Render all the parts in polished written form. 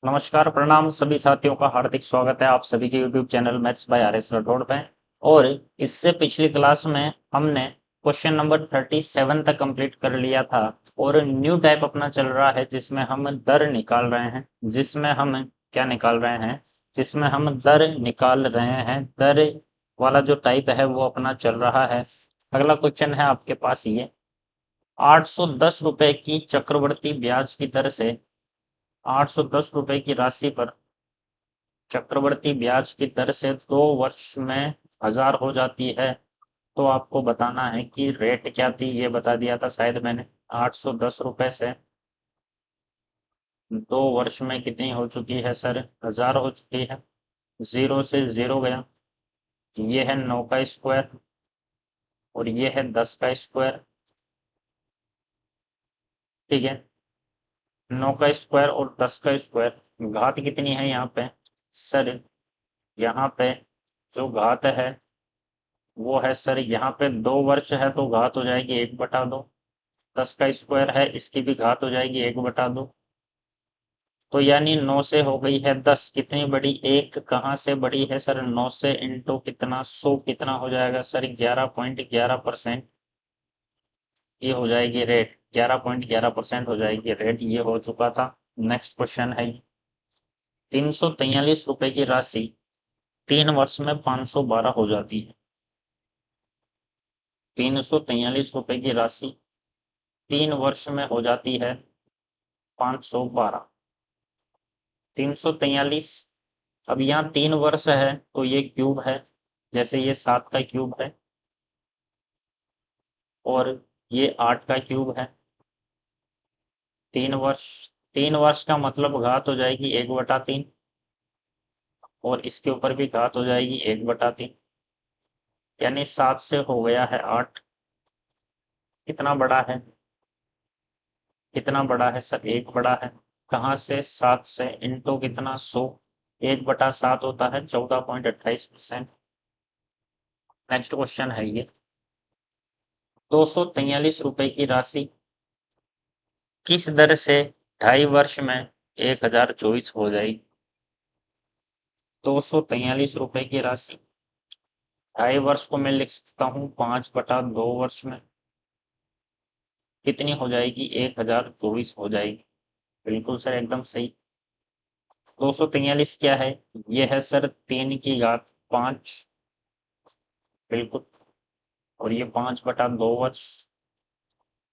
नमस्कार, प्रणाम सभी साथियों का हार्दिक स्वागत है आप सभी के YouTube channel maths by R S Rathore पे। और इससे पिछली क्लास में हमने क्वेश्चन नंबर 37 तक कंप्लीट कर लिया था और न्यू टाइप अपना चल रहा है जिसमें हम दर निकाल रहे हैं। दर वाला जो टाइप है वो अपना चल रहा है। अगला क्वेश्चन है आपके पास ये 810 रुपए की चक्रवर्ती ब्याज की दर से 810 रुपए की राशि पर चक्रवर्ती ब्याज की दर से 2 वर्ष में 1000 हो जाती है। तो आपको बताना है कि रेट क्या थी, ये बता दिया था शायद मैंने। 810 रुपए से 2 वर्ष में कितनी हो चुकी है सर? 1000 हो चुकी है। जीरो से जीरो गया, ये है 9 का स्क्वायर और ये है 10 का स्क्वायर। ठीक है, 9 का स्क्वायर और 10 का स्क्वायर। घात कितनी है यहाँ पे सर? यहाँ पे जो घात है वो है सर, यहाँ पे 2 वर्ष है तो घात हो जाएगी 1/2। 10 का स्क्वायर है, इसकी भी घात हो जाएगी 1/2। तो यानी 9 से हो गई है 10, कितनी बड़ी? 1 कहाँ से बड़ी है सर? 9 से इंटू कितना? 100 कितना हो जाएगा सर? 11.11%। ये हो जाएगी रेट, 11.11% हो जाएगी रेट। ये हो चुका था। नेक्स्ट क्वेश्चन है 343 रुपए की राशि 3 वर्ष में 512 हो जाती है। 343 रुपए की राशि 3 वर्ष में हो जाती है 512। 343, अब यहाँ 3 वर्ष है तो ये क्यूब है, जैसे ये 7 का क्यूब है और ये 8 का क्यूब है। 3 वर्ष, 3 वर्ष का मतलब घात हो जाएगी 1/3 और इसके ऊपर भी घात हो जाएगी 1/3, यानी 7 से हो गया है 8। कितना बड़ा है? कितना बड़ा है सर? 1 बड़ा है। कहाँ से? 7 से इंटू कितना? 100। 1/7 होता है 14.28%। नेक्स्ट क्वेश्चन है ये 243 रुपए की राशि किस दर से 2.5 वर्ष में 1024 हो जाएगी? 243 रुपए की राशि 2.5 वर्ष को मैं लिख सकता हूँ 5/2 वर्ष में कितनी हो जाएगी? 1024 हो जाएगी। बिल्कुल सर, एकदम सही। 243 क्या है? ये है सर 3 की घात 5। बिल्कुल। और ये 5/2 वर्ष।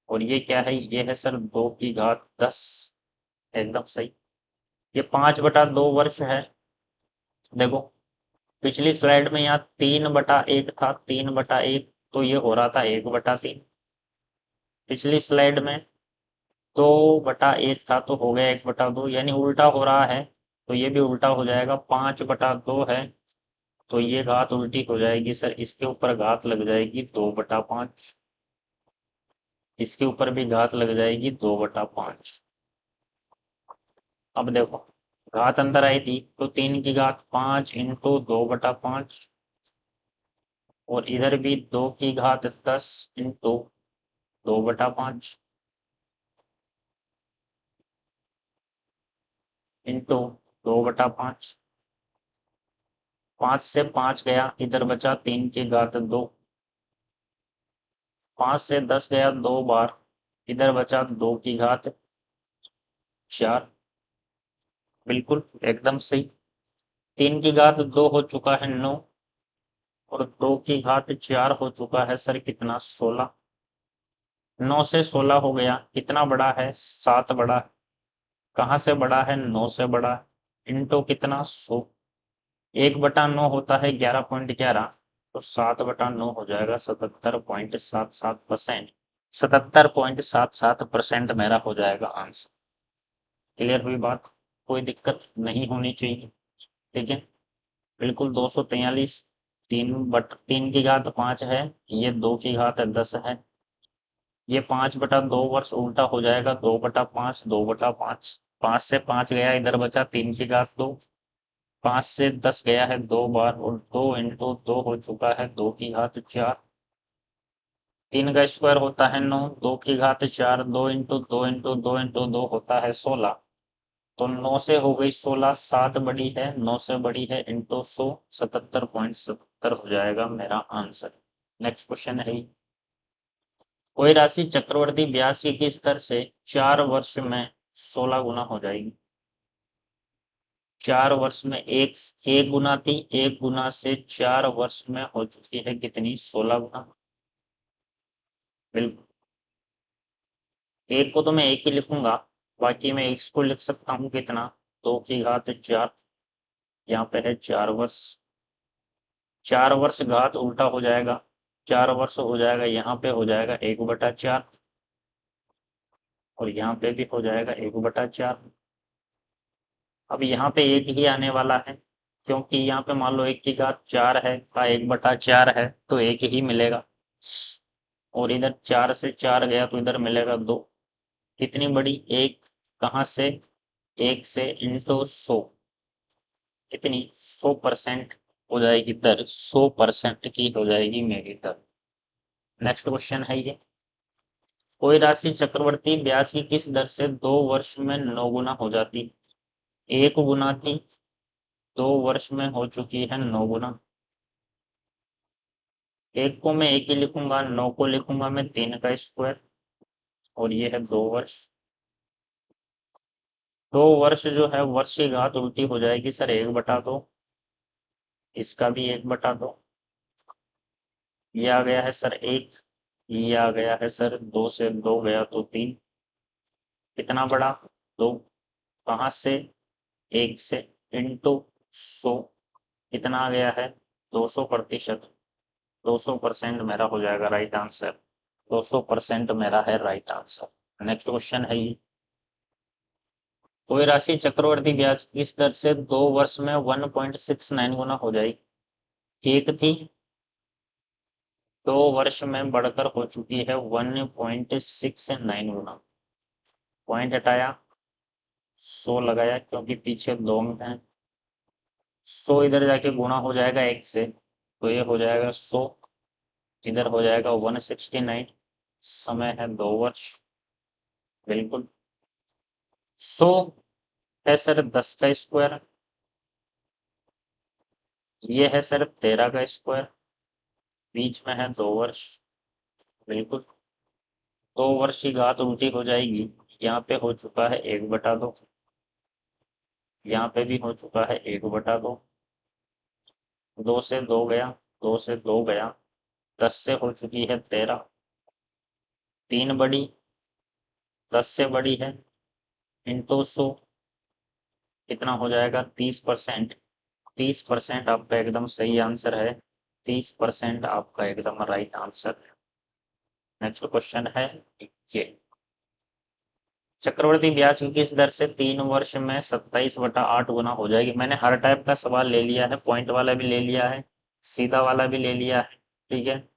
और ये क्या है? ये है सर 2 की घात 10। एकदम सही। ये 5/2 वर्ष है। देखो, पिछली स्लाइड में यहाँ 3/1 था, 3/1, तो ये हो रहा था 1/3। पिछली स्लाइड में 2/1 था तो हो गया 1/2, यानी उल्टा हो रहा है। तो ये भी उल्टा हो जाएगा, 5/2 है तो ये घात उल्टी हो जाएगी सर, इसके ऊपर घात लग जाएगी 2/5। इसके ऊपर भी घात लग जाएगी 2/5। अब देखो, घात अंदर आई थी तो 3 की घात 5 इंटू 2/5 और इधर भी 2 की घात 10 इंटू 2/5 इंटू 2/5। 5 से 5 गया, इधर बचा 3 की घात 2। 5 से 10 गया 2 बार, इधर बचा 2 की घात 4। बिल्कुल एकदम सही। 3 की घात 2 हो चुका है 9 और 2 की घात 4 हो चुका है सर कितना? 16। 9 से 16 हो गया, कितना बड़ा है? 7 बड़ा है। कहाँ से बड़ा है? 9 से बड़ा है। इंटू कितना? 100। 1/9 होता है 11.11, तो 7/9 हो जाएगा 77.77%। 77.77% मेरा हो जाएगा आंसर। क्लियर हुई बात? कोई दिक्कत नहीं होनी चाहिए। ठीक है, बिल्कुल। 243 3/3 की घात 5 है, ये 2 की घात 10 है। ये 5/2 वर्ष उल्टा हो जाएगा 2/5, 2/5। 5 से 5 गया, इधर बचा 3 की घात 2। 5 से 10 गया है 2 बार और 2 इंटू 2 हो चुका है 2 की घात 4। 3 का स्क्वायर होता है 9, 2 की घात 4, 2 इंटू 2 इंटू 2 इंटू 2 होता है 16। तो 9 से हो गई 16, 7 बड़ी है, 9 से बड़ी है, इंटू 100, 77.70 हो जाएगा मेरा आंसर। नेक्स्ट क्वेश्चन है, कोई राशि चक्रवर्ती ब्याज की किस दर से 4 वर्ष में 16 गुना हो जाएगी? 4 वर्ष में एक गुना थी, 1 गुना से 4 वर्ष में हो चुकी है कितनी? 16 गुना। बिल्कुल, एक को तो मैं एक ही लिखूंगा, बाकी मैं एक्स को लिख सकता हूँ कितना? 2 की घात 4। यहाँ पे है 4 वर्ष, 4 वर्ष घात उल्टा हो जाएगा, 4 वर्ष हो जाएगा, यहाँ पे हो जाएगा 1/4, और यहाँ पे भी हो जाएगा 1/4। अब यहाँ पे एक ही आने वाला है, क्योंकि यहाँ पे मान लो 1 की घात 4 है का 1/4 है, तो एक ही मिलेगा, और इधर 4 से 4 गया तो इधर मिलेगा 2। कितनी बड़ी? एक। कहाँ से? एक से, इंटू 100। कितनी? 100% हो जाएगी दर, 100% की हो जाएगी मेरी दर। नेक्स्ट क्वेश्चन है ये, कोई राशि चक्रवर्ती ब्याज की किस दर से 2 वर्ष में 9 गुना हो जाती? 1 गुना थी, 2 वर्ष में हो चुकी है 9 गुना। एक को मैं एक ही लिखूंगा, 9 को लिखूंगा मैं 3 का स्क्वायर, और ये है 2 वर्ष। 2 वर्ष जो है, वर्ष की घात उल्टी हो जाएगी सर, 1/2, इसका भी 1/2। ये आ गया है सर 1, ये आ गया है सर 2, से 2 गया तो 3। कितना बड़ा? 2। कहाँ से? 1 से, इंटू 100। कितना आ गया है? 200%। 200% मेरा हो जाएगा राइट आंसर। 200% मेरा है राइट आंसर। नेक्स्ट क्वेश्चन है ये, कोई राशि चक्रवर्ती ब्याज किस दर से 2 वर्ष में 1.69 गुना हो जाएगी? एक थी, 2 वर्ष में बढ़कर हो चुकी है 1.69 गुना। पॉइंट हटाया, 100 लगाया, क्योंकि पीछे 2 में है। 100 इधर जाके गुणा हो जाएगा 1 से, तो ये हो जाएगा 100, इधर हो जाएगा 169। समय है 2 वर्ष। बिल्कुल। 100 है सर 10 का स्क्वायर, ये है सर 13 का स्क्वायर, बीच में है 2 वर्ष। बिल्कुल। 2 वर्ष की घात उल्टी हो जाएगी, यहाँ पे हो चुका है 1/2, यहाँ पे भी हो चुका है 1/2। 2 से 2 गया, 2 से 2 गया, 10 से हो चुकी है 13। 3 बड़ी, 10 से बड़ी है, इंटू 100। कितना हो जाएगा? 30%। 30% आपका एकदम सही आंसर है, 30% आपका एकदम राइट आंसर है। नेक्स्ट क्वेश्चन है ये, चक्रवर्ती ब्याज की किस दर से 3 वर्ष में 27/8 गुना हो जाएगी? मैंने हर टाइप का सवाल ले लिया है, पॉइंट वाला भी ले लिया है, सीधा वाला भी ले लिया है, ठीक है।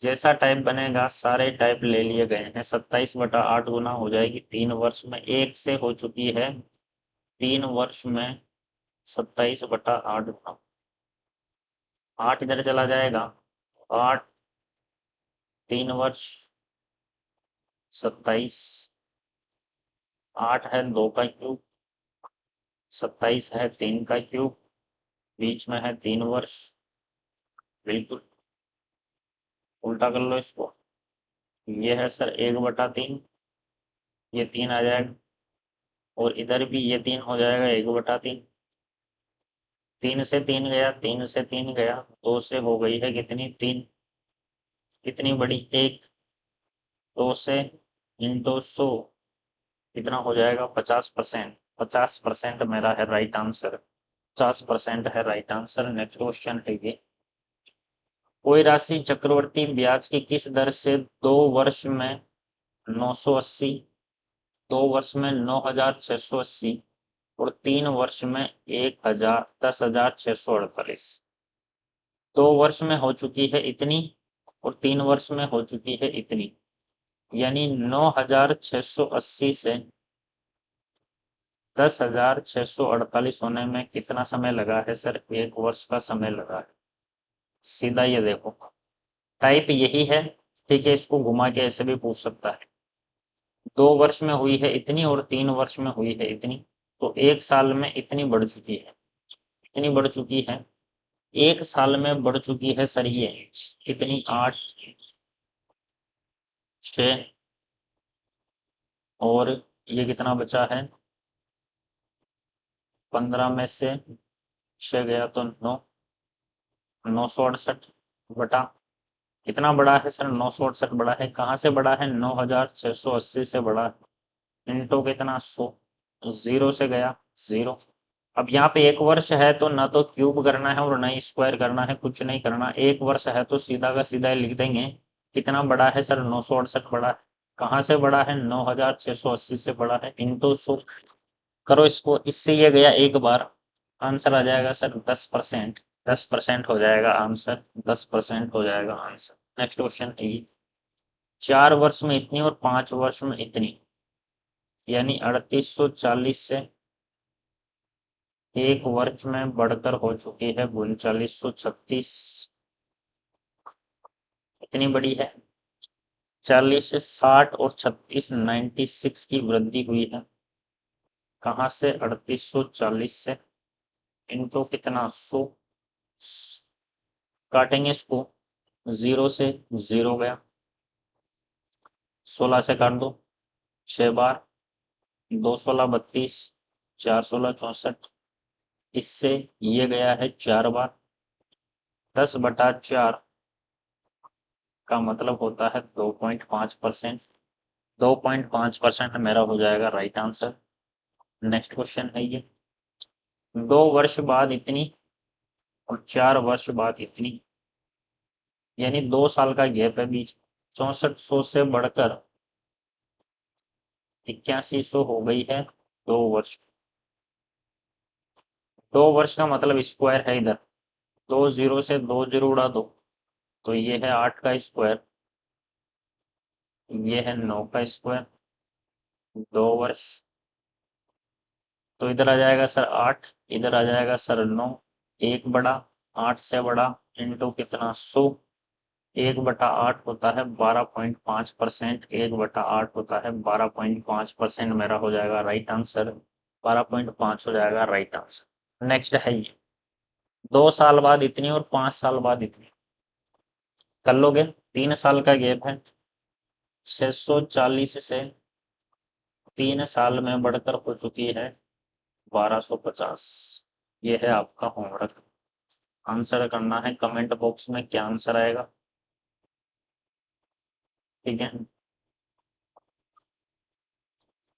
जैसा टाइप बनेगा सारे टाइप ले लिए गए हैं। 27/8 गुना हो जाएगी 3 वर्ष में, एक से हो चुकी है 3 वर्ष में 27/8 गुना। 8 इधर चला जाएगा, 8, 3 वर्ष, 27, 8 है 2 का क्यूब, 27 है 3 का क्यूब, बीच में है 3 वर्ष। बिल्कुल, उल्टा कर लो इसको, ये है सर 1/3, ये 3 आ जाएगा, और इधर भी ये 3 हो जाएगा 1/3। 3 से 3 गया, 3 से 3 गया, 2 से हो गई है कितनी? 3। कितनी बड़ी? 1। 2 से, इंटू 100। कितना हो जाएगा? 50%। 50% मेरा है राइट आंसर, 50% है राइट आंसर। नेक्स्ट क्वेश्चन है ये, कोई राशि चक्रवर्ती ब्याज की किस दर से 2 वर्ष में 980, 2 वर्ष में 9680, और 3 वर्ष में 10,648। 2 वर्ष में हो चुकी है इतनी, और 3 वर्ष में हो चुकी है इतनी, यानी 9,680 से 10,648 होने में कितना समय लगा है सर? 1 वर्ष का समय लगा है। सीधा ये देखो, टाइप यही है, ठीक है, इसको घुमा के ऐसे भी पूछ सकता है। 2 वर्ष में हुई है इतनी, और 3 वर्ष में हुई है इतनी, तो एक साल में इतनी बढ़ चुकी है, इतनी बढ़ चुकी है, एक साल में बढ़ चुकी है सर ये कितनी, 8, 6, और ये कितना बचा है, 15 में से 6 गया तो 9, 968 बटा, कितना बड़ा है सर, 968 बड़ा है, कहाँ से बड़ा है, 9680 से बड़ा है, इंटू कितना, 100, जीरो से गया, जीरो। अब यहाँ पे एक वर्ष है तो ना तो क्यूब करना है और ना ही स्क्वायर करना है, कुछ नहीं करना, एक वर्ष है तो सीधा का सीधा लिख देंगे, कितना बड़ा है सर, 968 बड़ा है, कहाँ से बड़ा है, 9680 से बड़ा है, इंटू 100 करो इसको, इससे ये गया एक बार, आंसर आ जाएगा सर 10%, 10% हो जाएगा आंसर, 10% हो जाएगा आंसर। नेक्स्ट क्वेश्चन है ये, 4 वर्ष में इतनी और 5 वर्ष में इतनी, यानी 3840 से एक वर्ष में बढ़कर हो चुकी है 3936, इतनी बड़ी है, 40 से 60 और 36, 96 की वृद्धि हुई है, कहाँ से, 3840 से, इनको कितना, 100, काटेंगे इसको, 0 से 0 गया, 16 से काट दो, 6 बार, 2 16 32, 4 16 64, इससे ये गया है 4 बार, 10/4 का मतलब होता है 2.5%, 2.5% मेरा हो जाएगा राइट आंसर। नेक्स्ट क्वेश्चन है ये, 2 वर्ष बाद इतनी और 4 वर्ष बाद इतनी, यानी 2 साल का गैप है बीच, 6400 से बढ़कर 8100 हो गई है 2 वर्ष, 2 वर्ष का मतलब स्क्वायर है इधर, 2 जीरो से 2 जीरो उड़ा दो तो ये है 8 का स्क्वायर, ये है 9 का स्क्वायर, 2 वर्ष, तो इधर आ जाएगा सर 8, इधर आ जाएगा सर 9, एक बड़ा, 8 से बड़ा, इंटू कितना, 100, 1/8 होता है 12.5%, 1/8 होता है 12.5%, मेरा हो जाएगा राइट आंसर, 12.5 हो जाएगा राइट आंसर। नेक्स्ट है ये, 2 साल बाद इतनी और 5 साल बाद इतनी, कर लोगे, 3 साल का गैप है, 640 से 3 साल में बढ़कर हो चुकी है 1250, ये है आपका होमवर्क, आंसर करना है कमेंट बॉक्स में क्या आंसर आएगा, ठीक है।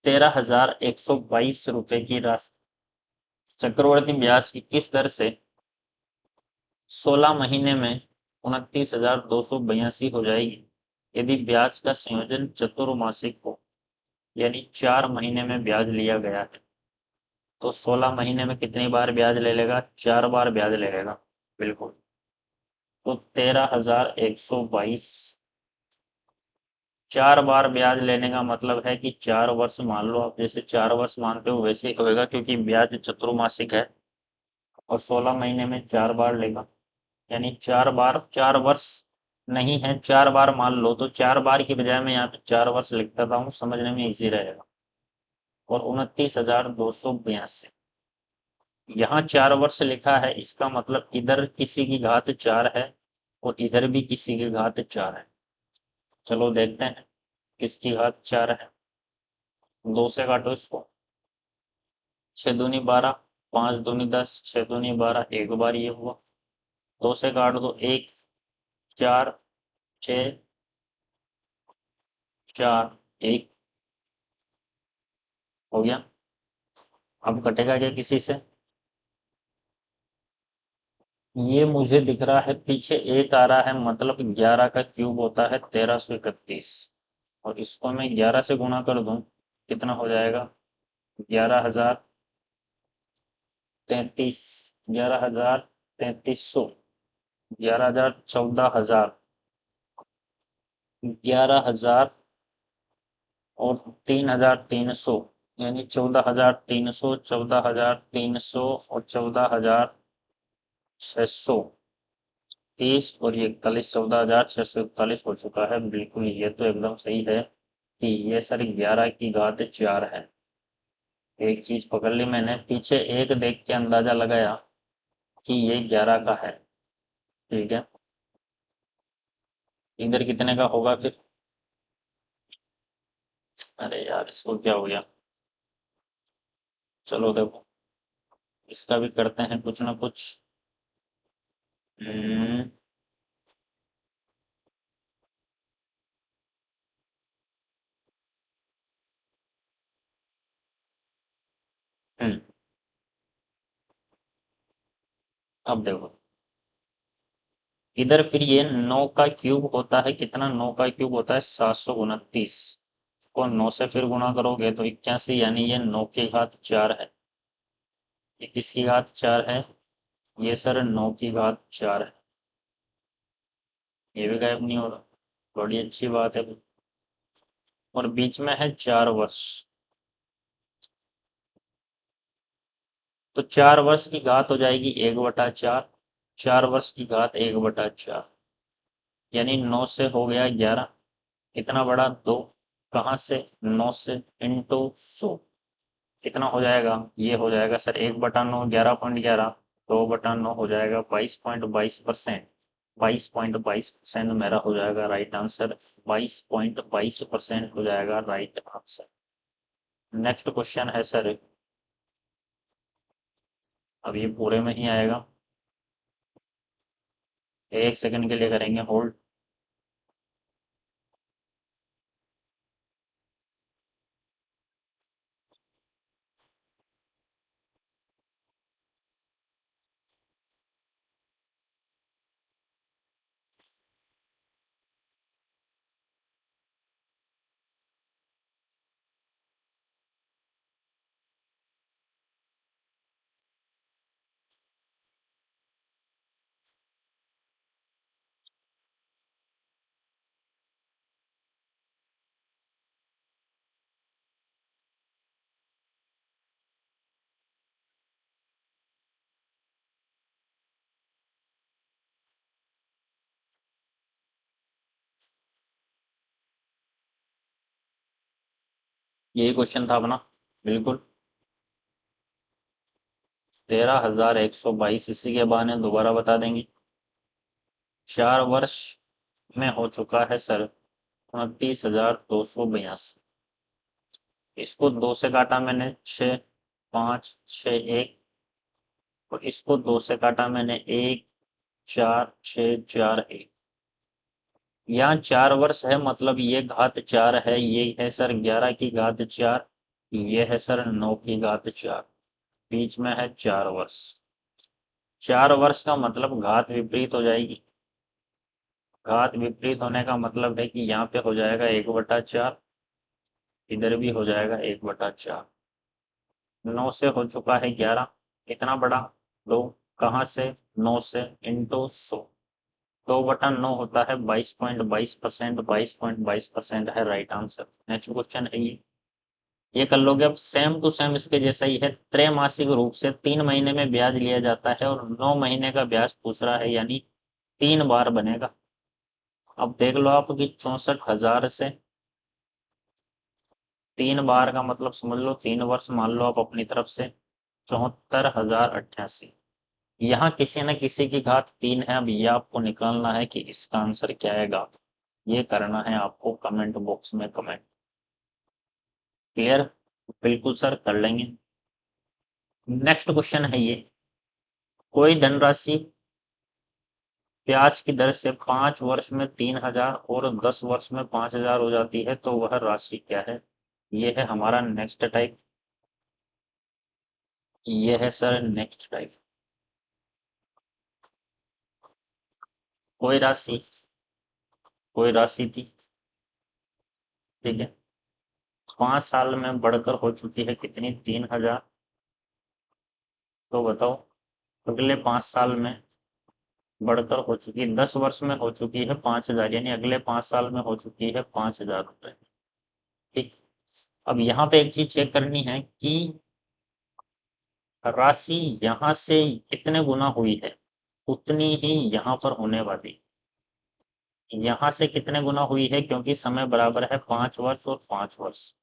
13,122 रुपए की राशि चक्रवर्ती ब्याज की किस दर से 16 महीने में 29,282 हो जाएगी, यदि ब्याज का संयोजन चतुर्मासिक हो, यानी 4 महीने में ब्याज लिया गया है, तो 16 महीने में कितनी बार ब्याज ले लेगा, 4 बार ब्याज ले लेगा, बिल्कुल। तो 13,122, 4 बार ब्याज लेने का मतलब है कि 4 वर्ष, मान लो आप जैसे 4 वर्ष मानते हो वैसे ही होएगा, क्योंकि ब्याज चतुर्मासिक है और 16 महीने में 4 बार लेगा, यानी 4 बार, 4 वर्ष नहीं है, 4 बार मान लो, तो 4 बार की बजाय मैं यहाँ पे 4 वर्ष लिख देता हूँ, समझने में इजी रहेगा, और 29,282, यहाँ 4 वर्ष लिखा है, इसका मतलब इधर किसी की घात 4 है और इधर भी किसी की घात 4 है, चलो देखते हैं किसकी घात 4 है, 2 से काटो इसको, 6 दूनी 12, 5 दूनी 10, 6 दूनी 12, एक बार ये हुआ, 2 से काट दो, 1 4 6 4 1 हो गया, अब कटेगा क्या किसी से, ये मुझे दिख रहा है पीछे एक आ रहा है, मतलब 11 का क्यूब होता है 1331, और इसको मैं 11 से गुणा कर दूं, कितना हो जाएगा, 11,033, 11,033, 11,000, 14,000, 11,000 और 3,300, यानी 14,300, 14,300 और 14,630, और ये 41, 14,641 हो चुका है, बिल्कुल ये तो एकदम सही है कि ये सर 11 की घात 4 है। एक चीज पकड़ ली मैंने, पीछे एक देख के अंदाजा लगाया कि ये 11 का है। ठीक है, इधर कितने का होगा फिर? अरे यार, इसको क्या हो गया? चलो देखो, इसका भी करते हैं कुछ ना कुछ। हम्म। हम्म, अब देखो, इधर फिर ये 9 का क्यूब होता है कितना? 9 का क्यूब होता है 729 को 9 से फिर गुणा करोगे तो 81, यानी ये 9 की घात 4 है। ये किसकी घात 4 है? ये सर 9 की घात 4 है। ये भी गायब नहीं हो रहा, बड़ी अच्छी बात है। और बीच में है 4 वर्ष, तो 4 वर्ष की घात हो जाएगी 1/4। 4 वर्ष की घात 1/4, यानी 9 से हो गया 11। कितना बड़ा? 2। कहाँ से? 9 से, इंटू 100। कितना हो जाएगा? ये हो जाएगा सर 1/9, 11.11। 2/9 हो जाएगा 22.22%। 22.22% मेरा हो जाएगा राइट आंसर। 22.22% हो जाएगा राइट आंसर। नेक्स्ट क्वेश्चन है सर, अब ये पूरे में ही आएगा। 1 सेकंड के लिए करेंगे होल्ड। यही क्वेश्चन था अपना, बिल्कुल। 13,122, इसी के बहाने दोबारा बता देंगे। 4 वर्ष में हो चुका है सर 29,282। इसको 2 से काटा मैंने 6, 5, 6, 1। और इसको 2 से काटा मैंने 1, 4, 6, 4, 1। यहाँ 4 वर्ष है, मतलब ये घात 4 है। ये है सर 11 की घात 4। ये है सर 9 की घात 4। बीच में है 4 वर्ष। 4 वर्ष का मतलब घात विपरीत हो जाएगी। घात विपरीत होने का मतलब है कि यहाँ पे हो जाएगा 1/4, इधर भी हो जाएगा 1/4। 9 से हो चुका है 11। कितना बड़ा? 2। कहाँ से? 9 से, इंटू 100। 2/9 होता है 22.22%। 22.22% है राइट आंसर। नेक्स्ट क्वेश्चन है ये कर लोगे। अब सेम टू सेम इसके जैसा ही है। त्रैमासिक रूप से 3 महीने में ब्याज लिया जाता है और 9 महीने का ब्याज पूछ रहा है, यानी 3 बार बनेगा। अब देख लो आप कि 64,000 से 3 बार का मतलब समझ लो 3 वर्ष मान लो आप अपनी तरफ से। 74,088। यहाँ किसी न किसी की घात 3 है। अब ये आपको निकालना है कि इसका आंसर क्या आएगा। ये करना है आपको कमेंट बॉक्स में कमेंट। क्लियर? बिल्कुल सर, कर लेंगे। नेक्स्ट क्वेश्चन है ये, कोई धनराशि ब्याज की दर से 5 वर्ष में 3,000 और 10 वर्ष में 5,000 हो जाती है, तो वह राशि क्या है? ये है हमारा नेक्स्ट टाइप। ये है सर नेक्स्ट टाइप। कोई राशि, कोई राशि थी, ठीक है, 5 साल में बढ़कर हो चुकी है कितनी? 3,000। तो बताओ, अगले 5 साल में बढ़कर हो चुकी है, 10 वर्ष में हो चुकी है 5,000, यानी अगले 5 साल में हो चुकी है 5,000 रुपये। ठीक। अब यहाँ पे एक चीज चेक करनी है कि राशि यहाँ से कितने गुना हुई है, उतनी ही यहाँ पर होने वाली। यहाँ से कितने गुना हुई है, क्योंकि समय बराबर है 5 वर्ष और 5 वर्ष।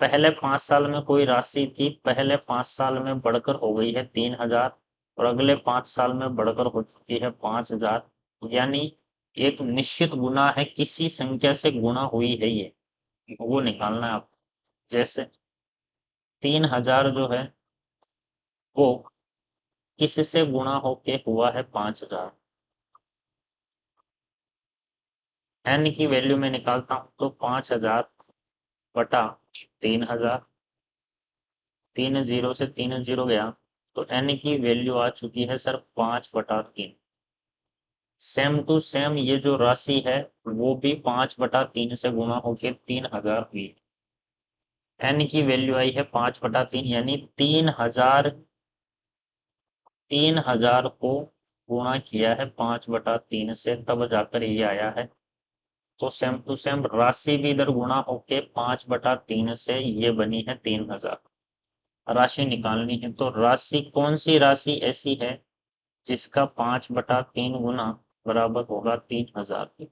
पहले 5 साल में कोई राशि थी, पहले 5 साल में बढ़कर हो गई है 3,000 और अगले 5 साल में बढ़कर हो चुकी है 5,000। यानी एक निश्चित गुना है, किसी संख्या से गुना हुई है ये, वो निकालना है आप। जैसे 3,000 जो है वो किससे गुणा होके हुआ है 5,000। एन की वैल्यू में निकालता हूं तो 5,000 बटा 3,000, 3 0 से 3 0 गया तो एन की वैल्यू आ चुकी है सर 5/3। सेम टू सेम ये जो राशि है वो भी 5/3 से गुणा होके 3,000 हुई। एन की वैल्यू आई है 5/3, यानी 3,000 को गुणा किया है 5/3 से, तब जाकर ये आया है। तो सेम टू सेम राशि भी इधर गुणा होके 5/3 से ये बनी है 3,000। राशि निकालनी है, तो राशि कौन सी राशि ऐसी है जिसका 5/3 गुना बराबर होगा 3,000 के।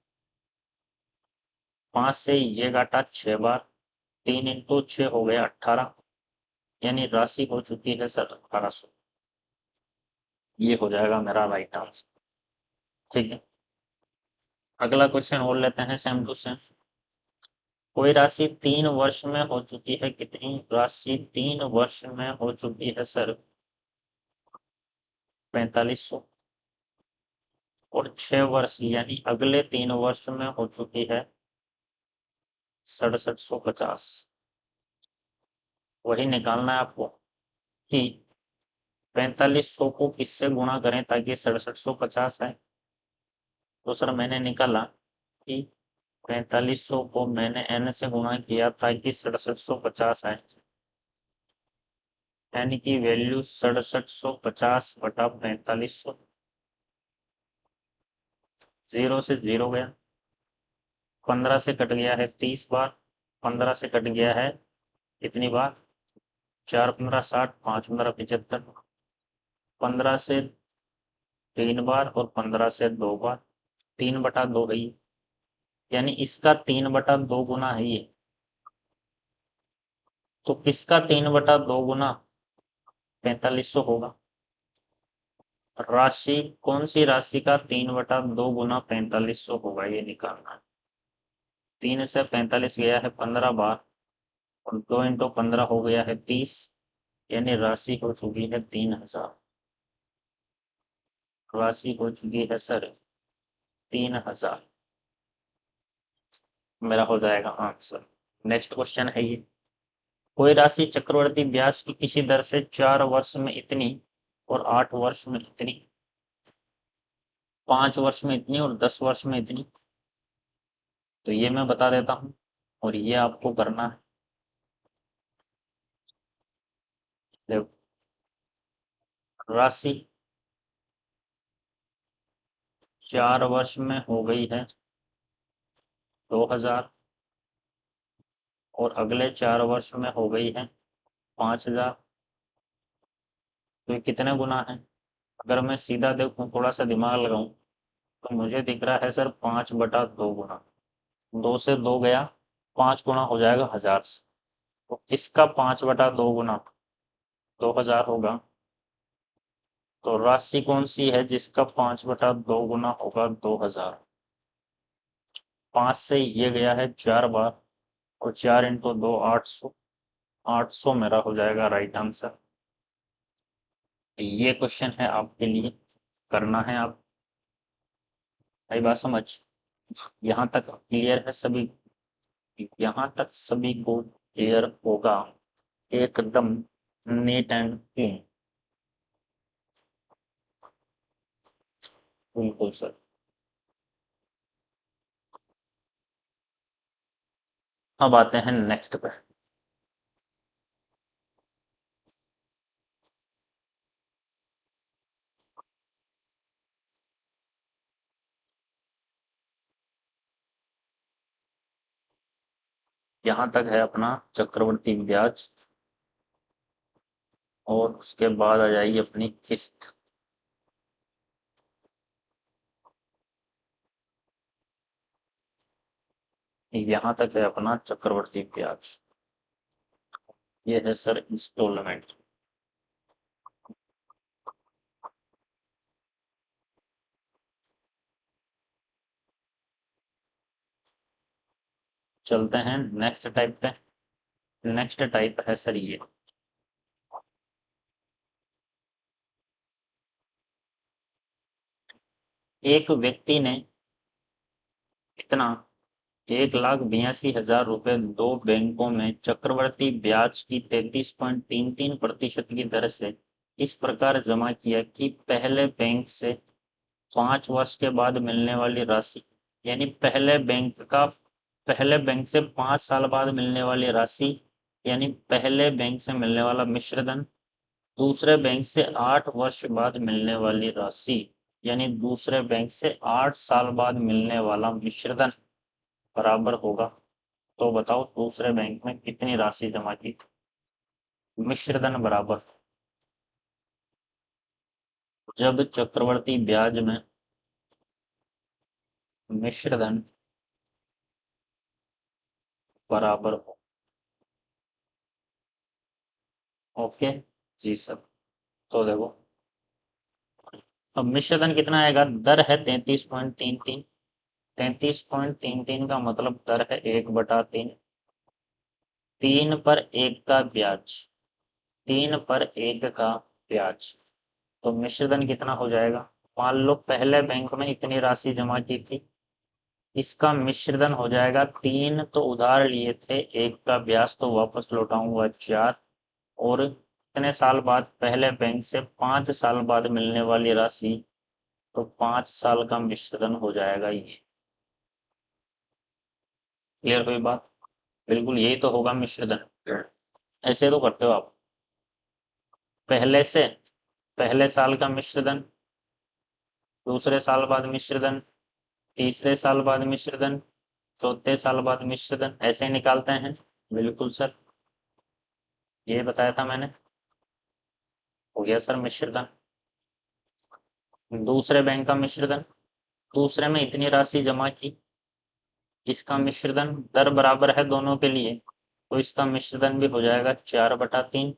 5 से ये घाटा 6 बार, 3 × 6 हो गया 18, यानी राशि हो चुकी है सर 1800। ये हो जाएगा मेरा राइट आंसर। ठीक है, अगला क्वेश्चन और लेते हैं सेम टू सेम। कोई राशि 3 वर्ष में हो चुकी है, कितनी राशि 3 वर्ष में हो चुकी है सर 4500, और 6 वर्ष यानी अगले 3 वर्ष में हो चुकी है 6750। वही निकालना है आपको कि 4500 को किससे गुणा करें ताकि 6750 आए। तो सर मैंने निकाला कि 4500 को मैंने n से गुणा किया ताकि 6750 आए। n की वैल्यू 6750/4500, 0 से 0 गया, 15 से कट गया है 30 बार, 15 से कट गया है कितनी बार, 4×15 = 60, 5×15 = 75, 15 से 3 बार और 15 से 2 बार, 3/2 है ये, यानी इसका 3/2 गुना है ये। तो किसका 3/2 गुना 4500 होगा। राशि कौन सी राशि का 3/2 गुना 4500 होगा, ये निकालना है। 3 से 45 गया है 15 बार और 2 × 15 हो गया है 30, यानी राशि हो चुकी है 3,000। राशि हो चुकी है सर 3,000, मेरा हो जाएगा आंसर। नेक्स्ट क्वेश्चन है ये। कोई राशि चक्रवर्ती ब्याज की किसी दर से 4 वर्ष में इतनी और 8 वर्ष में इतनी, 5 वर्ष में इतनी और 10 वर्ष में इतनी, तो ये मैं बता देता हूँ और ये आपको करना है। देखो, राशि 4 वर्ष में हो गई है 2,000 और अगले 4 वर्ष में हो गई है 5,000। तो ये कितने गुना है, अगर मैं सीधा देखूं थोड़ा सा दिमाग लगाऊं तो मुझे दिख रहा है सर 5/2 गुना। 2 से 2 गया, 5 गुना हो जाएगा 1,000 से। तो किसका 5/2 गुना 2,000 होगा। तो राशि कौन सी है जिसका 5/2 गुना होगा 2,000। 5 से ये गया है 4 बार और 4 × 2 800, 800 मेरा हो जाएगा राइट आंसर। ये क्वेश्चन है आपके लिए, करना है आप। भाई बात समझ, यहाँ तक क्लियर है सभी, यहाँ तक सभी को क्लियर होगा एकदम नीट एंड क्लीन। बिल्कुल सर। अब आते हैं नेक्स्ट पे। यहाँ तक है अपना चक्रवर्ती ब्याज और उसके बाद आ जाएगी अपनी किस्त। यहाँ तक है अपना चक्रवर्ती ब्याज। ये है सर इंस्टॉलमेंट। चलते हैं नेक्स्ट टाइप पे। नेक्स्ट टाइप है सर ये। एक व्यक्ति ने इतना 1,82,000 रुपए दो बैंकों में चक्रवर्ती ब्याज की 33.33% की दर से इस प्रकार जमा किया कि पहले बैंक से 5 वर्ष के बाद मिलने वाली राशि, यानी पहले बैंक से 5 साल बाद मिलने वाली राशि, यानी पहले बैंक से मिलने वाला मिश्रधन, दूसरे बैंक से 8 वर्ष बाद मिलने वाली राशि, यानी दूसरे बैंक से 8 साल बाद मिलने वाला मिश्रधन बराबर होगा। तो बताओ दूसरे बैंक में कितनी राशि जमा की। मिश्रधन बराबर, जब चक्रवर्ती ब्याज में मिश्रधन बराबर हो। ओके जी सर। तो देखो, अब मिश्रधन कितना आएगा, दर है 33.33। 33.33 का मतलब दर है 1/3। 3/1 का ब्याज, 3/1 का ब्याज। तो मिश्रधन कितना हो जाएगा। मान लो पहले बैंक में इतनी राशि जमा की थी, इसका मिश्रधन हो जाएगा 3, तो उधार लिए थे 1 का ब्याज तो वापस लौटाऊंगा 4, और इतने साल बाद पहले बैंक से 5 साल बाद मिलने वाली राशि, तो 5 साल का मिश्रधन हो जाएगा ये। क्लियर हुई बात। बिल्कुल यही तो होगा मिश्रधन। ऐसे तो करते हो आप। पहले से पहले साल का मिश्रधन, दूसरे साल बाद मिश्रधन, तीसरे साल बाद मिश्रधन, चौथे साल बाद मिश्रधन, ऐसे ही निकालते हैं। बिल्कुल सर, ये बताया था मैंने। हो गया सर मिश्रधन। दूसरे बैंक का मिश्रधन, दूसरे में इतनी राशि जमा की, इसका मिश्रधन, दर बराबर है दोनों के लिए, तो इसका मिश्रधन भी हो जाएगा 4/3।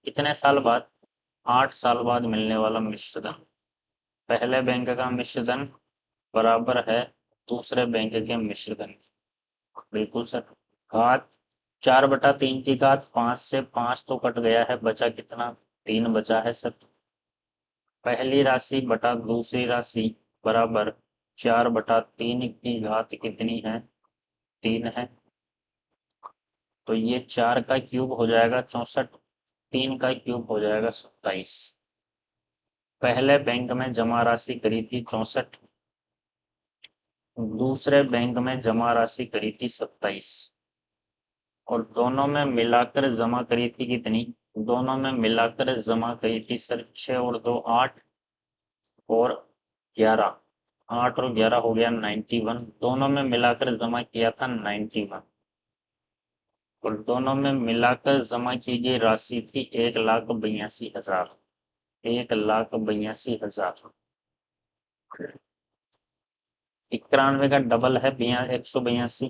इतने साल बाद, 8 साल बाद मिलने वाला मिश्रधन। पहले बैंक का मिश्रधन बराबर है दूसरे बैंक के मिश्रधन। बिल्कुल सर। घात 4/3 की घात 5 से 5 तो कट गया है, बचा कितना, 3 बचा है सर। पहली राशि बटा दूसरी राशि बराबर 4/3 की घात कितनी है, 3 है। तो ये 4 का क्यूब हो जाएगा 64, 3 का क्यूब हो जाएगा 27। पहले बैंक में जमा राशि करी थी 64, दूसरे बैंक में जमा राशि करी थी 27, और दोनों में मिलाकर जमा करी थी कितनी, दोनों में मिलाकर जमा करी थी सर 6 और 2 8, और 11, 8 और 11 हो गया 91। दोनों में मिलाकर जमा किया था 91, और दोनों में मिलाकर जमा की गई राशि थी 1,82,000। 1,82,000। 91 का डबल है 182।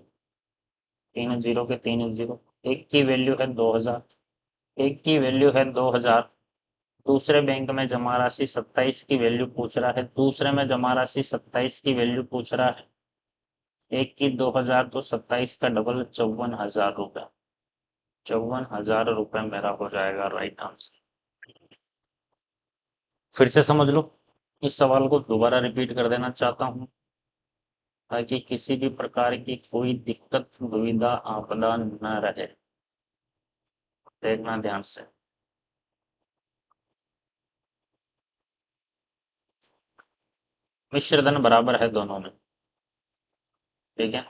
3 0 के 3 0। एक की वैल्यू है 2,000। एक की वैल्यू है 2,000। दूसरे बैंक में जमा राशि 27 की वैल्यू पूछ रहा है, दूसरे में जमा राशि 27 की वैल्यू पूछ रहा है। एक की 2,000 तो 27 का डबल 54,000 रुपए। 54,000 रुपए मेरा हो जाएगा राइट आंसर। फिर से समझ लो, इस सवाल को दोबारा रिपीट कर देना चाहता हूँ, ताकि किसी भी प्रकार की कोई दिक्कत दुविधा आपदा न रहे। देखना ध्यान से। मिश्रधन बराबर है दोनों में, ठीक है।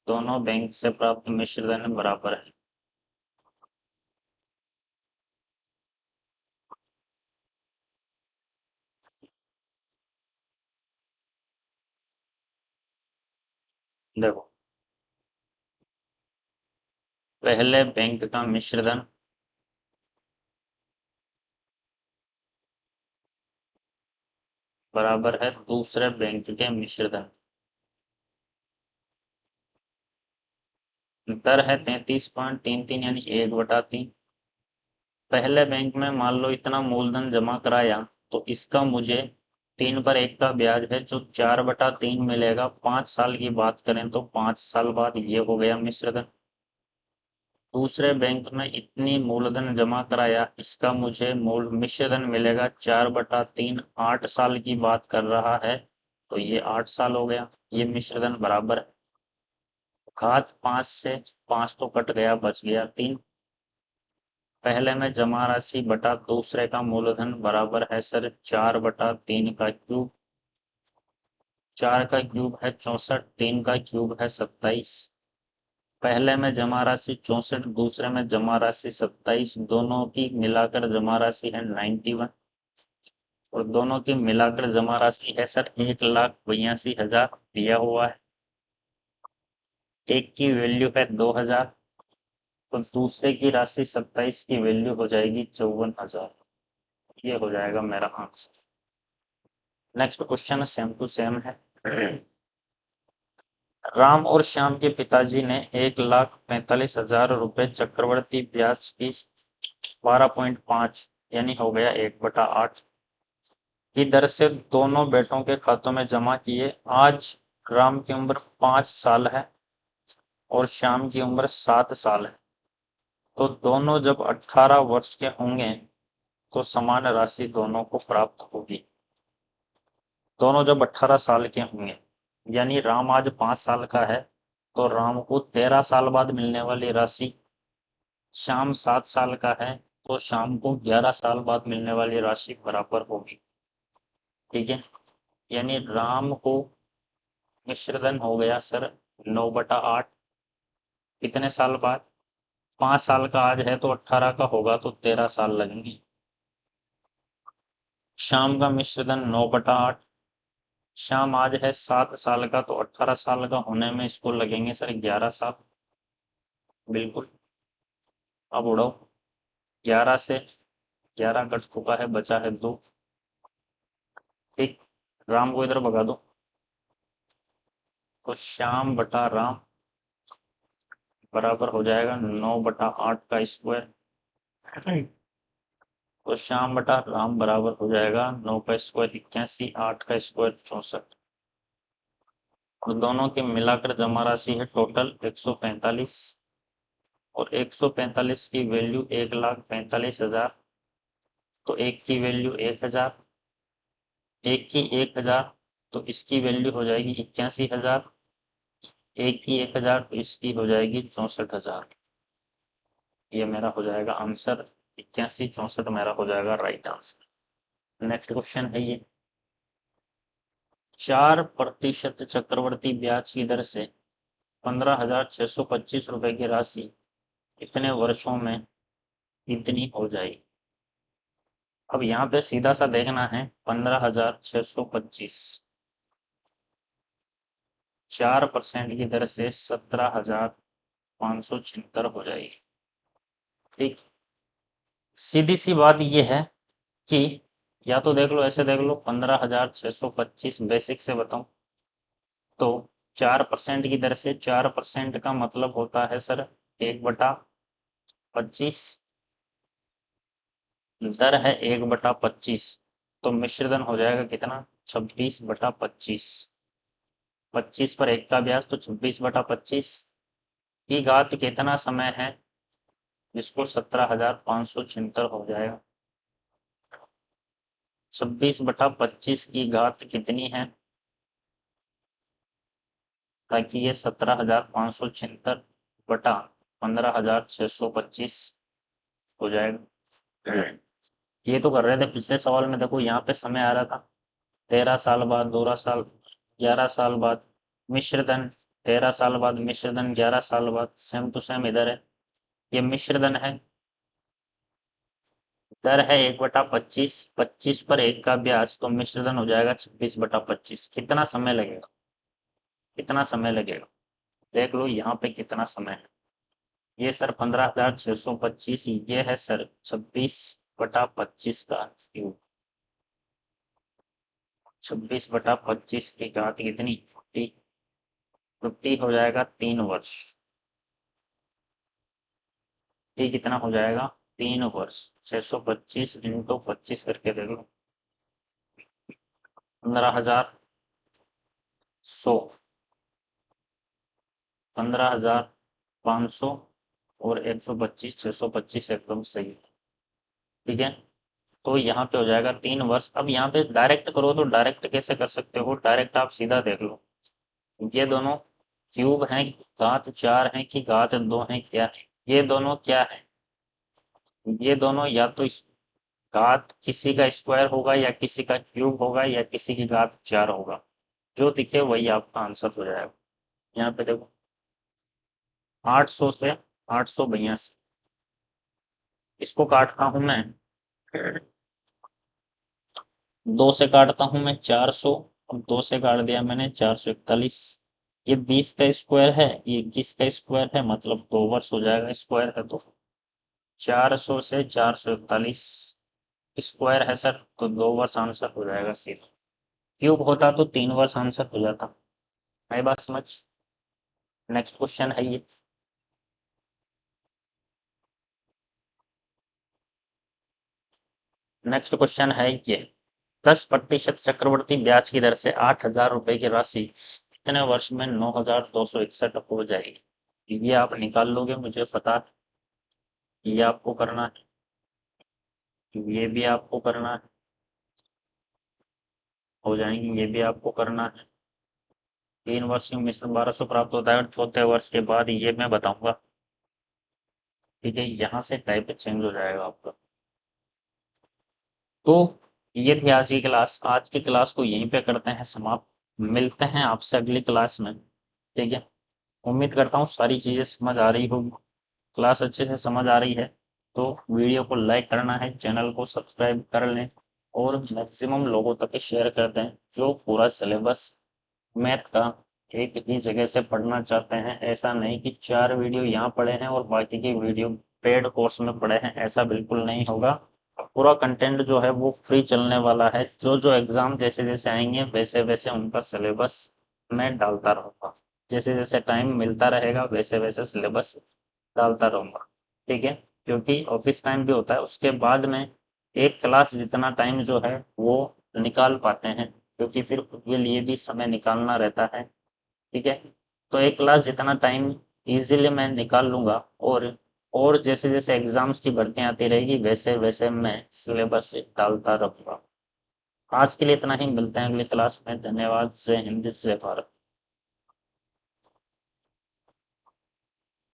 दोनों बैंक से प्राप्त मिश्रधन बराबर है। देखो, पहले बैंक का मिश्रधन बराबर है दूसरे बैंक के मिश्रधन। दर है 33.33 यानी 1/3। पहले बैंक में मान लो इतना मूलधन जमा कराया, तो इसका मुझे 3/1 का ब्याज है जो 4/3 मिलेगा। 5 साल की बात करें तो 5 साल बाद ये हो गया मिश्रधन। दूसरे बैंक में इतनी मूलधन जमा कराया, इसका मुझे मूल मिश्रधन मिलेगा 4/3। 8 साल की बात कर रहा है, तो ये 8 साल हो गया। ये मिश्रधन बराबर है। घात 5 से 5 तो कट गया, बच गया 3। पहले में जमा राशि बटा दूसरे का मूलधन बराबर है सर 4/3 का क्यूब। 4 का क्यूब है 64, 3 का क्यूब है 27। पहले में जमा राशि 64, दूसरे में जमा राशि 27, दोनों की मिलाकर जमा राशि है 91। और दोनों की मिलाकर जमा राशि है सर 1,82,000 दिया हुआ है। एक की वैल्यू है 2,000, तो दूसरे की राशि 27 की वैल्यू हो जाएगी 54,000। ये हो जाएगा मेरा answer. Next question same to same है। राम और श्याम के पिताजी ने 1,45,000 रुपए चक्रवर्ती ब्याज की 12.5 यानी हो गया 1/8 की दर से दोनों बेटों के खातों में जमा किए। आज राम की उम्र 5 साल है और श्याम की उम्र 7 साल है, तो दोनों जब 18 वर्ष के होंगे तो समान राशि दोनों को प्राप्त होगी। दोनों जब 18 साल के होंगे, यानी राम आज 5 साल का है, तो राम को 13 साल बाद मिलने वाली राशि, श्याम 7 साल का है तो श्याम को 11 साल बाद मिलने वाली राशि बराबर होगी। ठीक है, यानी राम को मिश्रधन हो गया सर 9/8। कितने साल बाद? 5 साल का आज है तो 18 का होगा तो 13 साल लगेंगे। श्याम का मिश्रधन 9/8। श्याम आज है 7 साल का, तो 18 साल का होने में इसको लगेंगे सर 11 साल। बिल्कुल। अब उड़ो, 11 से 11 कट चुका है, बचा है 2। ठीक, राम को इधर भगा दो, तो श्याम बटा राम बराबर हो जाएगा 9/8 का स्क्वायर। तो श्याम बटा राम बराबर हो जाएगा 9 का स्क्वायर 81, 8 का स्क्वायर 64। और दोनों के मिलाकर जमा राशि है टोटल 145। और 145 की वैल्यू 1,45,000, तो एक की वैल्यू 1,000, एक की 1,000, तो इसकी वैल्यू हो जाएगी 81,000। एक की 1,000, तो इसकी हो जाएगी 64,000। ये मेरा हो जाएगा आंसर। 81 64 मेरा हो जाएगा राइट आंसर। नेक्स्ट क्वेश्चन है ये, 4% चक्रवर्ती ब्याज की दर से 15,625 रुपए की राशि कितने वर्षों में इतनी हो जाएगी? अब यहाँ पे सीधा सा देखना है, 15,625 4% की दर से 17,576 हो जाएगी। ठीक, सीधी सी बात ये है कि या तो देख लो, ऐसे देख लो, 15,625 बेसिक से बताऊं तो 4% की दर से, 4% का मतलब होता है सर 1/25। दर है 1/25, तो मिश्रधन हो जाएगा कितना? 26/25। 25 पर 1 का ब्याज, तो 26/25 की घात कितना समय है जिसको 17,576 हो जाएगा। 26/25 की घात कितनी है ताकि ये 17,576 बटा 15,625 हो जाएगा। ये तो कर रहे थे पिछले सवाल में, देखो यहाँ पे समय आ रहा था 13 साल बाद, 12 साल, 11 साल बाद मिश्रधन, 13 साल बाद मिश्रधन, 11 साल बाद। सेम टू सेम इधर है, ये मिश्रधन है। दर है 1/25, 25 पर 1 का ब्याज, तो मिश्रधन हो जाएगा 26/25। कितना समय लगेगा? कितना समय लगेगा देख लो यहाँ पे कितना समय है। ये सर 15,625, ये है सर 26/25 का क्यूब। 26/25 की घात कितनी? 50। 50 हो जाएगा 3 वर्ष। ये कितना हो जाएगा 3 वर्ष। 625 इंटू 25 करके दे दो 15,100, 15,500 और 125, 625 एकदम सही। ठीक है, तो यहाँ पे हो जाएगा 3 वर्ष। अब यहाँ पे डायरेक्ट करो तो डायरेक्ट कैसे कर सकते हो, डायरेक्ट आप सीधा देख लो ये दोनों क्यूब हैं, घात 4 है कि घात 2 है, क्या है ये दोनों, क्या है ये दोनों, या तो इस घात किसी का स्क्वायर होगा या किसी का क्यूब होगा या किसी की घात 4 होगा, जो दिखे वही आपका आंसर हो जाएगा। यहाँ पे देखो 800 से 882, इसको काटता हूं मैं, 2 से काटता हूं मैं 400, अब 2 से काट दिया मैंने 441। ये 20 का स्क्वायर है, ये 21 का स्क्वायर है, मतलब 2 वर्ष हो जाएगा, स्क्वायर है तो 400 से 441 स्क्वायर है सर, तो 2 वर्ष आंसर हो जाएगा सीधा। क्यूब होता तो 3 वर्ष आंसर हो जाता। है बात समझ। नेक्स्ट क्वेश्चन है ये, नेक्स्ट क्वेश्चन है ये, 10% चक्रवर्ती ब्याज की दर से 8,000 रुपए की राशि कितने वर्ष में 9,261 हो जाएगी। ये आप निकाल लोगे, मुझे पता है। ये आपको करना है, ये भी आपको करना है, हो जाएंगी, ये भी आपको करना है। 3 वर्ष में मिश्र 1200 प्राप्त होता है और चौथे वर्ष के बाद ये मैं बताऊंगा। ठीक है, यहाँ से टाइप चेंज हो जाएगा आपका। तो ये थी आज की क्लास, आज की क्लास को यहीं पे करते हैं समाप्त। मिलते हैं आपसे अगली क्लास में। ठीक है, उम्मीद करता हूँ सारी चीजें समझ आ रही होगी, क्लास अच्छे से समझ आ रही है। तो वीडियो को लाइक करना है, चैनल को सब्सक्राइब कर लें और मैक्सिमम लोगों तक शेयर कर दें जो पूरा सिलेबस मैथ का एक ही जगह से पढ़ना चाहते हैं। ऐसा नहीं कि 4 वीडियो यहाँ पढ़े हैं और बाकी के वीडियो पेड कोर्स में पढ़े हैं, ऐसा बिल्कुल नहीं होगा। पूरा कंटेंट जो है वो फ्री चलने वाला है, जो जो एग्जाम जैसे जैसे आएंगे वैसे वैसे उनका सिलेबस मैं डालता रहूँगा, जैसे जैसे टाइम मिलता रहेगा वैसे वैसे सिलेबस डालता रहूँगा। ठीक है, क्योंकि ऑफिस टाइम भी होता है, उसके बाद में एक क्लास जितना टाइम जो है वो निकाल पाते हैं, क्योंकि फिर उनके लिए भी समय निकालना रहता है। ठीक है, तो एक क्लास जितना टाइम इजीली मैं निकाल लूंगा, और जैसे जैसे एग्जाम्स की भर्तियां आती रहेगी वैसे वैसे मैं सिलेबस डालता रहूंगा। आज के लिए इतना ही, मिलते हैं अगली क्लास में। धन्यवाद। जय हिंद, जय भारत।